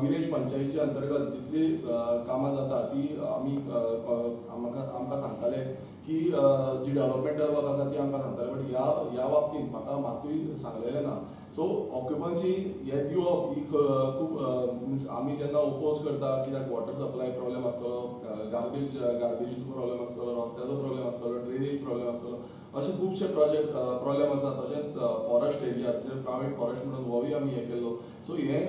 Village पंचायतीच्या अंतर्गत जितली कामां जाता ती आमी आमकां सांगताले की जी डेव्हलपमेंटल वर्क आसा ती आमकां सांगताले, बट ह्या बाबतींत म्हाका मातूय सांगलेलें ना. सो ऑक्युपन्सी हे दिवप ही खूब मिन्स आमी जेन्ना ओपोज करता कित्याक वॉटर सप्लाय प्रॉब्लेम आसतलो, गार्बेजीचो प्रॉब्लेम आसतलो, रस्त्याचो प्रॉब्लेम आसतलो, ड्रेनेज प्रॉब्लेम आसतलो, अशे खुबशे प्रॉब्लेम आसा. तशेंच फॉरेस्ट एरिया जे प्रायवेट फॉरेस्ट म्हणून होय आमी हे केल्लो. सो हे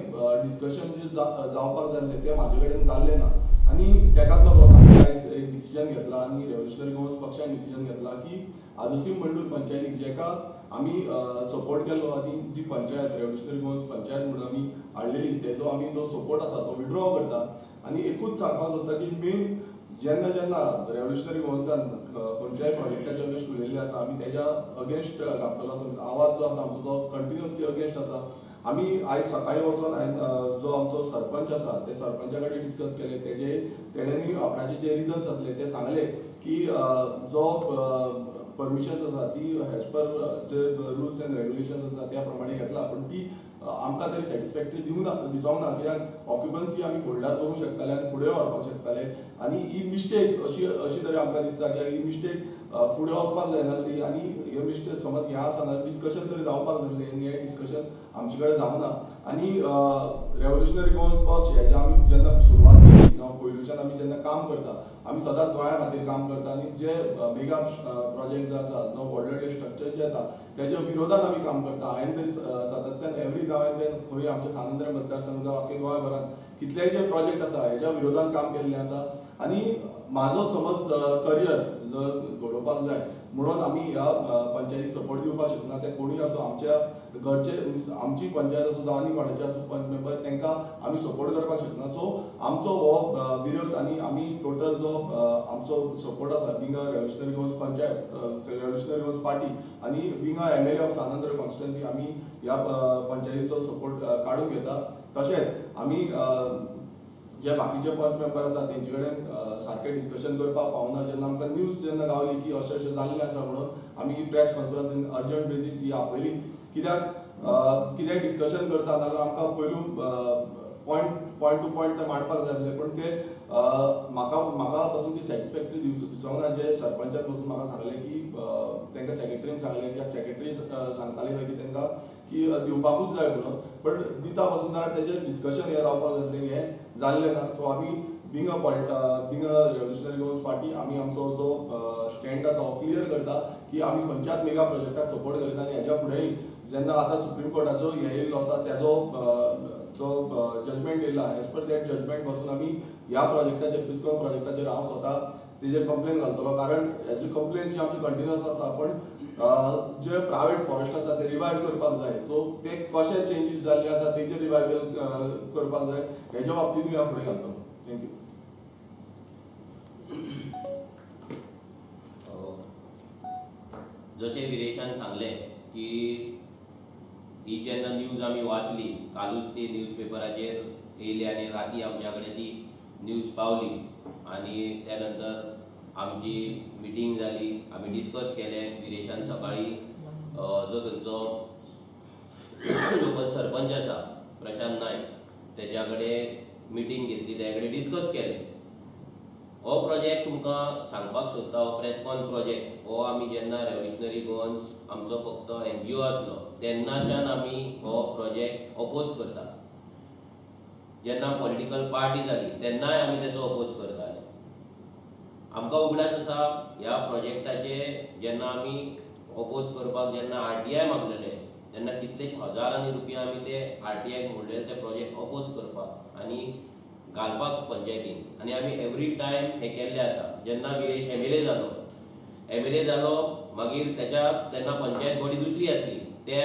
डिस्कशन जे जावपाक जाल्ले ते म्हाजे कडेन जाल्ले ना आनी तेकाच लागून आमी आयज एक डिसिजन घेतला आनी रेव्होल्युशनरी गोवन्स पक्षान डिसिजन घेतला की आदोसी मंडूर पंचायतीक जेका आमी सपोर्ट केल्लो आनी जी पंचायत रेव्होल्युशनरी गोवन्स पंचायत म्हणून आमी हाडलेली तेजो आमी जो सपोर्ट आसा तो विड्रॉ करता. आनी एकूच सांगपाक सोदता की मेन जेन्ना रेव्होल्युशनरी गोवन्सान खंयच्याय प्रोजेक्टाचे अगेन्स्ट उलयल्ले आसा आमी तेज्या अगेन्स्ट घातलेलो आसा. आवाज जो आसा आमचो तो कंटिन्युअसली अगेन्स्ट आसा. आमी आयज सकाळी वचून जो आमचो सरपंच आसा ते सरपंचा कडेन डिस्कस केले. तेणेंनी आपणाचे जे रिजन्स आसले ते सांगले की जो परमिशन्स आसा ती एज पर जे रुल्स एंड रेग्युलेशन्स आसा त्या प्रमाणे घेतला, पण ती आमकां तरी सॅटिस्फॅक्टरी दिसोंक ना. कित्याक ऑक्युपन्सी आमी फुडल्यार करूंक शकताले आनी फुडें व्हरपाक शकताले आनी ही मिस्टेक अशी तरी आमकां दिसता की ही मिस्टेक फुडें वचपाक जायनासली आनी हे मिस्टेक समज हें आसना डिस्कशन तरी जावपाक जाय आनी हें डिस्कशन आमचे कडेन जावना. आनी रेव्होल्युशनरी गोवन्स पक्ष हेजे आमी जेन्ना सुरवात केली पयलींच्यान आमी जेन्ना काम करता आमी सदांच गोंया खातीर काम करता आनी जे मेगा प्रोजेक्ट जे आसा जो व्हडले स्ट्रक्चर जे येता तेज्या विरोधात आमी काम करता. हांवें तरी सातत्यान एवरी नाव एंड देन खंय आमच्या सांगेंद्र मतदारसंघ जावं आख्खे गोंयभरांत कितलेय जे प्रोजेक्ट आसा हेज्या विरोधात काम केल्लें आसा. आनी म्हाजो समज करियर जर घडोवपाक जाय म्हणून आमी ह्या पंचायतीक सपोर्ट दिवपाक शकना. ते कोणूय आसूं आमच्या घरचे आमची पंचायत आसूं जावं आनी कोणाचे आसूं पंच मेंबर तांकां आमी सपोर्ट करपाक शकना. सो आमचो हो विरोध आनी आमी टोटल जो आमचो सपोर्ट आसा being a revolutionary Goans panchayat revolutionary Goans party आनी बिंग अ MLA ऑफ सांगेंद्र कॉन्स्टिट्युएन्सी आमी ह्या पंचायतीचो सपोर्ट काडून घेता. तशेंच आमी जे बाकीचे पंच मेंबर आसा तेंचे कडेन सारकें डिस्कशन करपाक पावना. जेन्ना आमकां न्यूज जेन्ना गावली की अशें जाल्लें आसा म्हणून आमी प्रेस कॉन्फरन्स अर्जंट बेजीस ही आपयली. कित्याक कितेंय डिस्कशन करता जाल्यार आमकां पयलू पॉयंट टू पॉयंट ते मांडपाक जाय आसलें, पण ते म्हाका पासून ती सॅटिस्फॅक्टरी दिसोंक ना. जे सरपंचान पासून म्हाका सांगलें की तांकां सेक्रेटरीन सांगलें कित्याक सेक्रेटरी सांगताले खंय की तांकां की दिवपाकूच जाय म्हणून, बट दिता पासून जाल्यार तेजें डिस्कशन हें जावपाक जाय आसलें, हें जाल्लें ना. सो आमी Bing a revolutionary Goans party आमी आमचो जो स्टँड आसा हो क्लियर करता की आमी खंयच्याच मेगा प्रोजेक्टाक सपोर्ट करिना. आनी हेज्या फुडेंय जेन्ना आतां सुप्रीम कोर्टाचो हे येयल्लो आसा तेजो जो जजमेंट येयला एज पर दॅट जजमेंट पासून आमी ह्या प्रोजेक्टाचेर पिस्कॉन प्रोजेक्टाचेर हांव स्वता तेजेर कंप्लेन घालतलो. कारण हेजी कंप्लेन जी आमची कंटिन्युअस आसा, पण जे प्रायवेट फॉरेस्ट आसा ते रिवायव करपाक जाय. सो ते कशे चेंजीस जाल्ले आसा तेजेर रिवायवल करपाक जाय हेज्या बाबतींतूय हांव फुडें घालतलो. थँक्यू. जशें विरेशान सांगलें की ही जेन्ना न्यूज आमी वाचली कालूच ती न्यूज पेपराचेर येयली आनी राती आमच्या कडेन ती न्यूज पावली आनी त्या नंतर आमची मिटींग जाली. आमी डिस्कस केलें. विरेशान सकाळी जो थंयचो लोकल सरपंच आसा प्रशांत नायक तेज्या कडेन मिटींग घेतली, तेज्या कडेन डिस्कस केलें. हो प्रोजेक्ट तुमकां सांगपाक सोदता, हो प्रेसकॉन प्रोजेक्ट हो आमी जेन्ना रेव्होल्युशनरी गोवन्स आमचो फक्त NGO आसलो तेन्नाच्यान आमी हो प्रोजेक्ट अपोज करता. जेन्ना पॉलिटिकल पार्टी जाली तेन्नाय आमी तेचो अपोज करताले. आमकां उगडास आसा ह्या प्रोजेक्टाचे जेन्ना आमी अपोज करपाक जेन्ना RTI मागलेले तेन्ना कितलेशे हजारांनी रुपया आमी ते RTIक मोडलेले ते प्रोजेक्ट अपोज करपाक आनी घालपाक पंचायतीन. आनी आमी एवरी टायम हे केल्ले आसा. जेन्ना विरेश MLA जालो मागीर तेन्ना पंचायत बॉडी दुसरी आसली, ते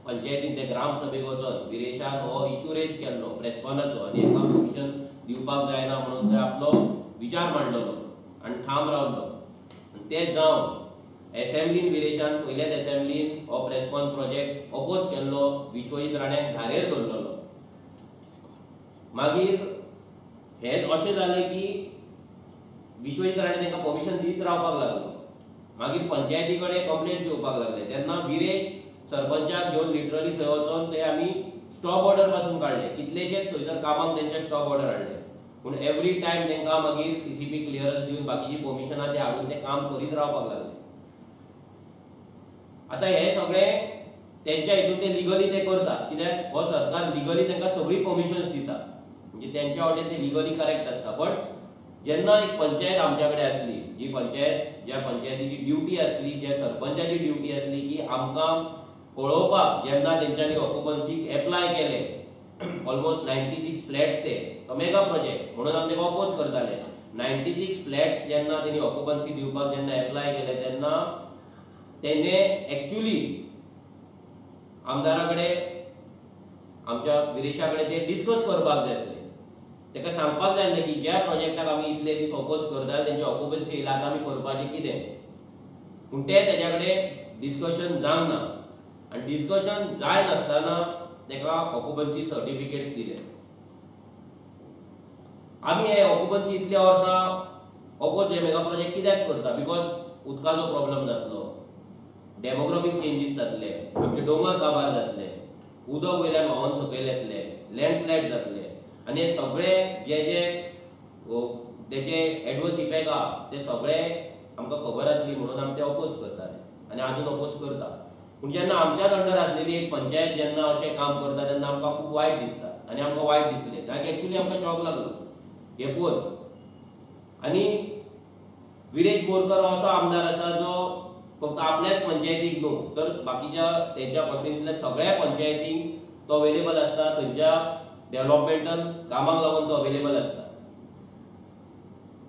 पंचायतीन ते ग्राम सभेक वचोन विरेशान हो इश्यू रेज केल्लो प्रेसकॉनाचो आनी हेका परमिशन दिवपाक जायना म्हणून ते आपलो विचार मांडलेलो आनी ठाम रावलो. ते जावन एसेंब्लीन विरेशान पयल्याच एसेंब्लीन हो प्रेसकॉन प्रोजेक्ट अपोज केल्लो, विश्वजीत राण्याक धारेर धरलेलो. मागीर हें अशें जालें की विश्वजीत राणे तांकां परमिशन दीत रावपाक लागलो. मागीर पंचायती कडेन कंप्लेंट्स येवपाक लागले. तेन्ना विरेश सरपंचाक घेवन लिटरली थंय वचोन ते आमी स्टॉप ऑर्डर पासून काढले, कितलेशेच थंयसर कामाक तेंच्या स्टॉप ऑर्डर हाडले, पूण एवरी टायम तांकां मागीर टीसीपी क्लियरन्स दिवन बाकीची परमिशनां ते हाडून ते काम करीत रावपाक लागले. आता हे सगळें त्यांच्या हितून ते लिगली ते करतात, कित्याक हो सरकार लिगली तांकां सगळी परमिशन्स दिता, म्हणजे त्यांच्या वाटेन ते लिगली करेक्ट आसता. बट जेन्ना एक पंचायत आमच्या कडेन आसली, जी पंचायत ज्या पंचायतीची ड्युटी आसली, ज्या सरपंचाची ड्युटी आसली की आमकां कळोवपाक जेन्ना तेंच्यांनी ऑक्युपन्सीक एप्लाय केले ऑलमोस्ट 96 फ्लॅट्स ते मेगा प्रोजेक्ट म्हणून आमी तेका अपोज करताले. 96 फ्लॅट्स जेन्ना तेणी ऑक्युपन्सी दिवपाक जेन्ना एप्लाय केले तेन्ना तेणे एक्चुअली आमदारा कडेन आमच्या विरेशा कडेन ते डिस्कस करपाक जाय आसले. तेका सांगपाक जाय आसलें की ज्या प्रोजेक्टाक आमी इतले दीस अपोज करता तेंची ऑक्युपन्सी येयला, आतां आमी करपाचें कितें. पूण ते तेज्या कडेन डिस्कशन जावंक ना, आनी डिस्कशन जाय नासतना तेका ऑक्युपन्सी सर्टिफिकेट्स दिले. आमी हे ऑक्युपन्सी इतल्या वर्सां अपोज हे मेगा प्रोजेक्ट कित्याक करता, बिकॉज उदकाचो प्रॉब्लेम जातलो, डेमोग्राफीक चेंजीस जातले, आमचे दोंगर काबार जातले, उदक वयल्यान व्हांवून सकयल येतले, लँडस्लायड जातले, आनी हे सगळे जे जे तेचे एडवर्स इफेक्ट आहा ते सगळे आमकां खबर आसली म्हणून आमी ते अपोज करताले आनी आजून अपोज करता. पूण जेन्ना आमच्याच अंडर आसलेली एक पंचायत जेन्ना अशें काम करता तेन्ना आमकां खूब वायट दिसता आनी आमकां वायट दिसलें, जाल्यार एक्चुअली आमकां शॉक लागलो हे पळोवन. आनी विरेश बोरकर हो असो आमदार आसा जो फक्त आपल्याच पंचायतीक न्हू तर बाकीच्या तेच्या कॉन्स्टिट्युएन्सीतल्या सगळ्या पंचायतींक तो अवेलेबल आसता, थंयच्या डेव्हलपमेंटल कामाक लागून तो अवेलेबल आसता.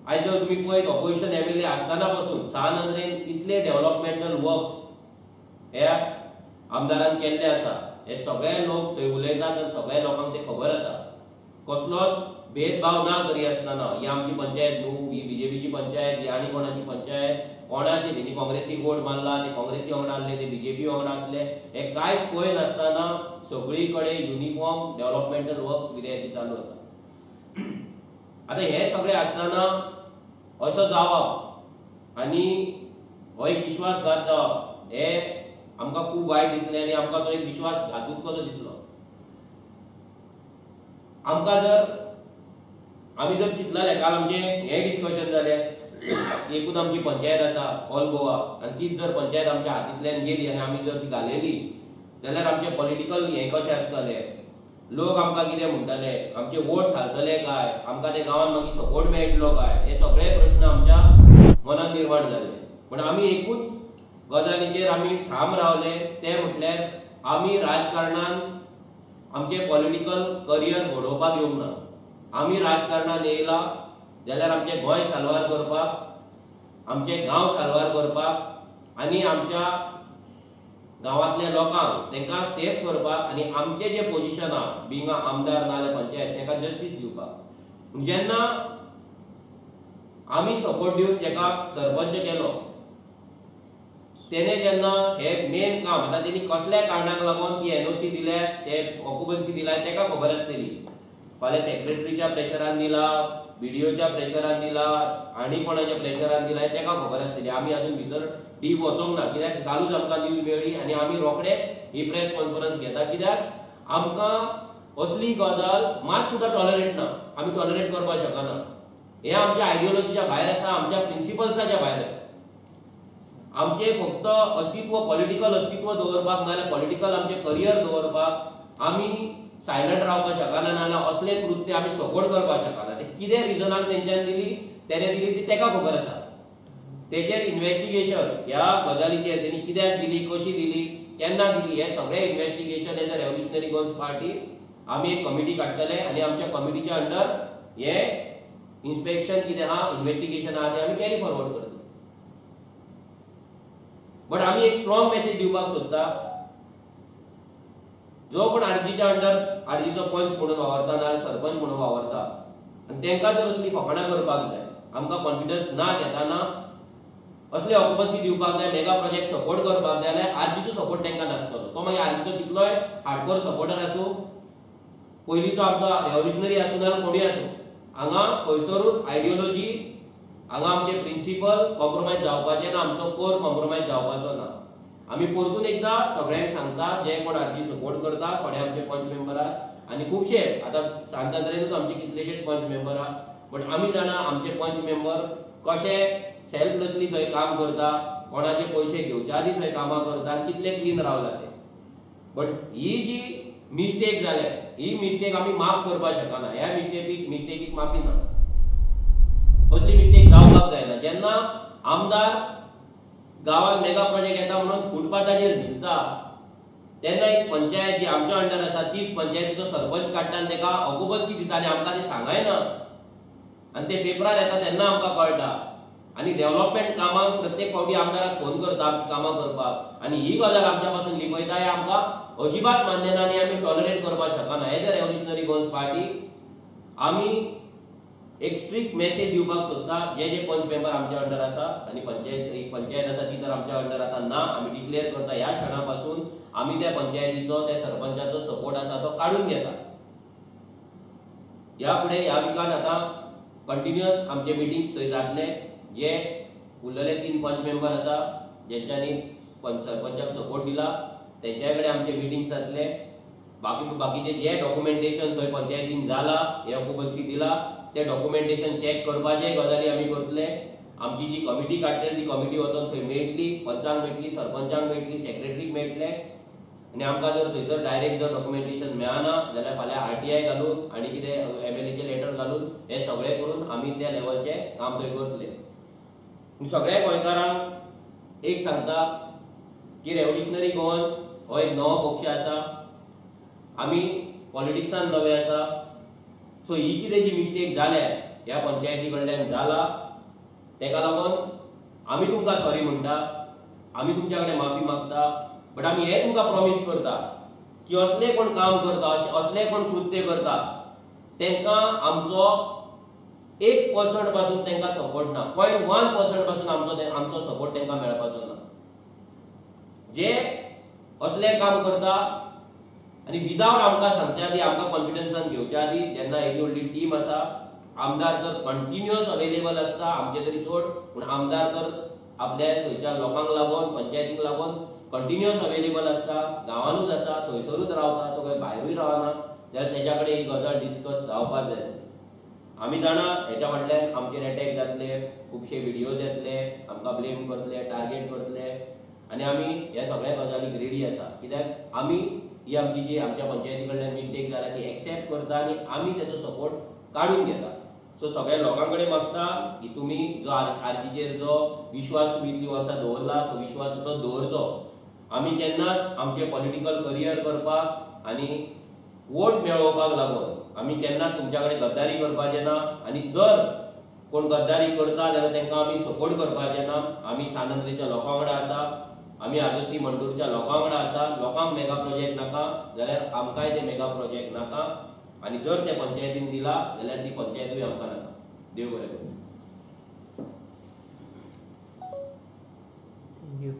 आयज जर तुम्ही पळयत ऑपोजिशन एमएलए आसतना पासून सानंद्रेन इतले डेव्हलपमेंटल वर्क्स ह्या आमदारान केल्ले आसा, हे सगळे लोक थंय उलयतात आनी सगळ्या लोकांक ते खबर आसा. कसलोच भेदभाव ना करी आसतना ही आमची पंचायत न्हू, ही बीजेपीची पंचायत, ही आनी कोणाची पंचायत, कोणाचे तेणी काँग्रेसी वोट मारला, ते काँग्रेसी वांगडा आसले, ते बीजेपी वांगडा आसले, हे कांयच पळय नासतना सगळीकडे युनिफॉर्म डेव्हलपमेंटल वर्क्स विर्याची चालू आसा. आता हे सगळे आसतना असो जावप आनी हो एक विश्वासघात जावप हे आमकां खूब वायट दिसलें आनी आमकां तो एक विश्वासघातूच कसो दिसलो. आमकां जर आमी जर चिंतलें, काल आमचें हें डिस्कशन जालें, एकूच आमची पंचायत आसा ऑल गोवा आनी तीच जर पंचायत आमच्या हातींतल्यान गेली आनी आमी जर ती घालयली जाल्यार आमचें पॉलिटिकल हें कशें आसतलें, लोक आमकां कितें म्हणटले, आमचे वोट सारतले काय, आमकां ते गांवांत मागीर सपोर्ट मेळटलो काय, हे सगळे प्रश्न आमच्या मनान निर्माण जाले. पूण आमी एकूच गजालीचेर आमी ठाम रावले, ते म्हटल्यार आमी राजकारणान आमचे पॉलिटिकल करियर घडोवपाक येवंक ना. आमी राजकारणान येयला जाल्यार आमचे गोंय साल्वार करपाक, आमचे गांव साल्वार करपाक आनी आमच्या गांवांतल्या लोकांक तांकां सेफ करपाक आनी आमचे जे पोजिशन आहा बिंग आमदार नाल्यार पंचायत तांकां जस्टीस दिवपाक. जेन्ना आमी सपोर्ट दिवन जेका सरपंच केलो तेणे जेन्ना हे मेन काम आतां तेणी कसल्या कारणाक लागून ती एनओसी दिल्या, ते ऑक्युपन्सी दिल्या तेका खबर आसतली. फाल्यां सेक्रेटरीच्या प्रेशरान दिला, बीडीओच्या प्रेशरान दिला, आनी कोणाच्या प्रेशरान दिला तेका खबर आसतली. आमी अजून भितर डीप वचोंक ना, कित्याक कालूच आमकां न्यूज मेळ्ळी आनी आमी रोखडे ही प्रेस कॉन्फरन्स घेता, कित्याक आमकां असली गजाल मात सुद्दां टॉलरेट ना, आमी टॉलरेट करपाक शकना. हे आमच्या आयडियोलॉजीच्या भायर आसा, आमच्या प्रिन्सिपल्साच्या भायर आसा. आमचे फक्त अस्तित्व पॉलिटिकल अस्तित्व दवरपाक नाल्यार पॉलिटिकल आमचे करियर दवरपाक आमी सायलंट रावपाक शकना, नाल्यार असले कृत्य आमी सपोर्ट करपाक शकना. ते कितें रिजनाक तेंच्यान दिली तेणे दिली ती तेका खबर आसा. तेचेर इन्व्हेस्टिगेशन ह्या गजालीचेर तेणी कित्याक दिली, कशी दिली, केन्ना दिली, हे सगळे investigation as a revolutionary goals party आमी एक कमिटी काडटले आनी आमच्या कमिटीच्या अंडर हे इन्स्पेक्शन कितें आहा, इन्व्हेस्टिगेशन आहा ते आमी कॅरी फॉरवर्ड करतले. बट आमी एक स्ट्रॉंग मेसेज दिवपाक सोदता, जो कोण आरजीच्या अंडर आरजीचो पंच म्हणून वावरता नाल्यार सरपंच म्हणून वावरता आनी तांकां जर असली फकाणां करपाक जाय, आमकां कॉन्फिडन्स ना घेताना असले ऑक्युपन्सी दिवपाक जाय, मेगा प्रोजेक्ट सपोर्ट करपाक जाय जाल्यार आरजीचो सपोर्ट तांकां नासतलो. तो मागीर आरजीचो कितलोय हार्डकोर सपोर्टर आसूं, पयलींचो आमचो रेव्होल्युशनरी आसूं नाल्यार कोणी आसूं, हांगा खंयसरूच आयडियोलॉजी, हांगा आमचे प्रिन्सिपल कॉम्प्रोमायज जावपाचे ना, आमचो कोर कॉम्प्रोमायज जावपाचो ना. आमी परतून एकदा सगळ्यांक सांगता जे कोण आरजी सपोर्ट करता, थोडे आमचे पंच मेंबर आहात आनी खुबशे आतां सांगता तरेनूच आमचे कितलेशेच पंच मेंबर आहात, बट आमी जाणा आमचे पंच मेंबर कशे सेल्फलेसली थंय काम करता, कोणाचे पयशे घेवच्या आदी थंय कामां करता आनी कितले क्लीन रावला ते. बट ही जी मिस्टेक जाल्या ही मिस्टेक आमी माफ करपाक शकना. ह्या मिस्टेकीक माफी ना. असली मिस्टेक जावपाक जायना. जेन्ना आमदार गांवांत मेगा प्रोजेक्ट येता म्हणून फुटपाथाचेर न्हिदता तेन्ना एक पंचायत जी आमच्या अंडर आसा तीच पंचायतीचो सरपंच काडटा आनी तेका अकुपतशी दिता आनी आमकां ते सांगायना आनी ते पेपरार येता तेन्ना आमकां कळटा. आनी डेव्हलपमेंट कामांक प्रत्येक फावटी आमदाराक फोन करता आमची कामां करपाक आनी ही गजाल आमच्या पासून लिपयता हें आमकां अजिबात मान्य ना आनी आमी टॉलरेट करपाक शकना. As a revolutionary Goans party आमी एक स्ट्रिक्ट मेसेज दिवपाक सोदता. जे जे पंच मेंबर आमच्या अंडर आसा आनी पंचायत आसा ती तर आमच्या अंडर आतां ना, आमी डिक्लेअर करता ह्या क्षणा पासून आमी त्या पंचायतीचो त्या सरपंचाचो सपोर्ट आसा तो काडून घेता. ह्या फुडें ह्या विकान आतां कंटिन्युअस आमचे मिटिंग्स थंय जातले. जे उरलेले 3 पंच मेंबर आसा जेंच्यांनी सरपंचाक सपोर्ट दिला तेंच्या कडेन आमचे मिटिंग्स जातले. बाकीचे जे डॉक्युमेंटेशन थंय पंचायतीन जाला हे अकुपतशी दिला ते डॉक्युमेंटेशन चेक करपाचे गजाली आमी करतले. आमची जी कमिटी काडटली ती कमिटी वचून थंय मेळटली, पंचांक मेळटली, सरपंचांक मेळटली, सेक्रेटरीक मेळटले आनी आमकां जर थंयसर डायरेक्ट जर डॉक्युमेंटेशन मेळना जाल्यार फाल्यां RTI घालून आनी कितें MLAचें लेटर घालून हे सगळें करून आमी त्या लेवलचें काम थंय करतले. सगळ्या गोंयकारांक एक सांगता की रेव्होल्युशनरी गोवन्स हो एक नवो पक्ष आसा. आमी पॉलिटिक्सान नवे आसा. सो ही कितें जी मिस्टेक जाल्या ह्या पंचायती कडल्यान जाला तेका लागून आमी तुमकां सॉरी म्हणटा, आमी तुमच्या कडेन माफी मागता. बट आमी हें तुमकां प्रॉमिस करता की असले कोण काम करता, असले कोण कृत्य करता तेंकां आमचो 1% पासून तेंकां सपोर्ट ना, 0.1% पासून आमचो सपोर्ट तेंकां मेळपाचो ना. जे असले काम करता आनी विदाउट आमकां सांगच्या आदी आमकां कॉन्फिडन्सान घेवच्या आदी जेन्ना एदी व्हडली टीम आसा, आमदार जर कंटिन्युअस अवेलेबल आसता आमचे तरी सोड, पूण आमदार तर आपल्या थंयच्या लोकांक लागून पंचायतीक लागून कंटिन्युअस अवेलेबल आसता, गांवांनूच आसा, थंयसरूच रावता, तो खंय भायरूय रावना, जाल्यार तेच्या कडेन ही गजाल डिस्कस जावपाक जाय आसली. आमी जाणा हेच्या फाटल्यान आमचेर अटॅक जातले, खुबशे व्हिडियोज येतले, आमकां ब्लेम करतले, टार्गेट करतले आनी आमी ह्या सगळ्या गजालीक रेडी आसा. कित्याक आमी ही आमची जी आमच्या पंचायती कडल्यान मिस्टेक जाल्या ती एक्सेप्ट करता आनी आमी तेचो सपोर्ट काडून घेता. सो सगळ्या लोकां कडेन मागता की तुमी जो आरजीचेर जो विश्वास तुमी इतली वर्सां दवरला तो विश्वास असो दवरचो. आमी केन्नाच आमचे पॉलिटिकल करियर करपाक आनी वोट मेळोवपाक लागून आमी केन्नाच तुमच्या कडेन गद्दारी करपाचें ना आनी जर कोण गद्दारी करता जाल्यार तांकां आमी सपोर्ट करपाचें ना. आमी सानंद्रीच्या लोकां वांगडा आसा, आमी आजोसी मंडूरच्या लोकां वांगडा आसा. लोकांक मेगा प्रोजेक्ट नाका जाल्यार आमकांय ते मेगा प्रोजेक्ट नाका आनी जर ते पंचायतीन दिला जाल्यार ती पंचायतूय आमकां नाका. देव बरें करूं. थँक्यू.